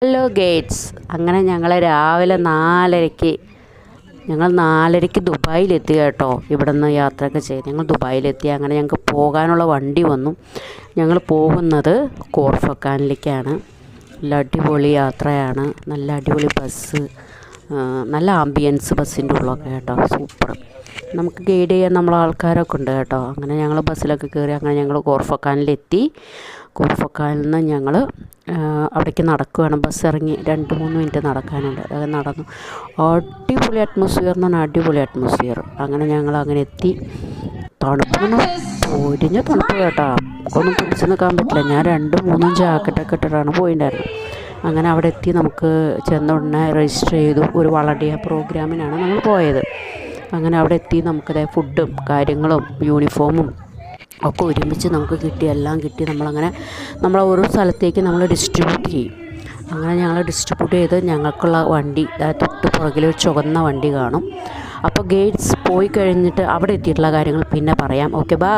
Hello Gates. അങ്ങനെ ഞങ്ങൾ രാവിലെ 4:30 ഞങ്ങൾ 4:30 ദുബായിലെത്തി കേട്ടോ. ഇവിടെ നിന്ന് യാത്രയൊക്കെ ചെയ്ത് ഞങ്ങൾ ദുബായിലെത്തി. അങ്ങനെ ഞങ്ങൾക്ക് പോകാനുള്ള വണ്ടി വന്നു. ഞങ്ങൾ പോകുന്നത് കോർഫക്കാനിലേക്കാണ്. നല്ല അടിപൊളി യാത്രയാണ്. നല്ല അടിപൊളി ബസ്, നല്ല ആംബിയൻസ് ബസ്സിൻ്റെ ഉള്ളൊക്കെ കേട്ടോ. സൂപ്പർ. നമുക്ക് ഗൈഡ് ചെയ്യാൻ നമ്മളെ ആൾക്കാരൊക്കെ ഉണ്ട് കേട്ടോ. അങ്ങനെ ഞങ്ങൾ ബസ്സിലൊക്കെ കയറി. അങ്ങനെ ഞങ്ങൾ കോർഫക്കാനിലെത്തി. കോർഫക്കാനിൽ നിന്ന് ഞങ്ങൾ അവിടേക്ക് നടക്കുകയാണ്. ബസ് ഇറങ്ങി 2-3 മിനിറ്റ് നടക്കാനുണ്ട്. അത് നടന്നു. അടിപൊളി അറ്റ്മോസ്ഫിയർ എന്ന് പറഞ്ഞാൽ അടിപൊളി അറ്റ്മോസ്ഫിയർ. അങ്ങനെ ഞങ്ങൾ അങ്ങനെ എത്തി. തണുപ്പ് പൊരിഞ്ഞ തണുപ്പ് കേട്ടോ. ഒന്നും പിടിച്ച് നിൽക്കാൻ പറ്റില്ല. ഞാൻ 2-3 ജാക്കറ്റൊക്കെ ഇട്ടിട്ടാണ് പോയിട്ടുണ്ടായിരുന്നത്. അങ്ങനെ അവിടെ എത്തി. നമുക്ക് ചെന്ന ഉടനെ രജിസ്റ്റർ ചെയ്തു. ഒരു വളണ്ടിയർ പ്രോഗ്രാമിനാണ് നമ്മൾ പോയത്. അങ്ങനെ അവിടെ എത്തി. നമുക്കതേ ഫുഡും കാര്യങ്ങളും യൂണിഫോമും ഒക്കെ ഒരുമിച്ച് നമുക്ക് കിട്ടി. എല്ലാം കിട്ടി. നമ്മളെ ഓരോ സ്ഥലത്തേക്ക് നമ്മൾ ഡിസ്ട്രിബ്യൂട്ട് ചെയ്യും. അങ്ങനെ ഞങ്ങൾ ഡിസ്ട്രിബ്യൂട്ട് ചെയ്ത് ഞങ്ങൾക്കുള്ള വണ്ടി തൊട്ട് പുറകിൽ ഒരു ചുവന്ന വണ്ടി കാണും. അപ്പോൾ ഗേറ്റ്സ് പോയി കഴിഞ്ഞിട്ട് അവിടെ എത്തിയിട്ടുള്ള കാര്യങ്ങൾ പിന്നെ പറയാം. Okay, by.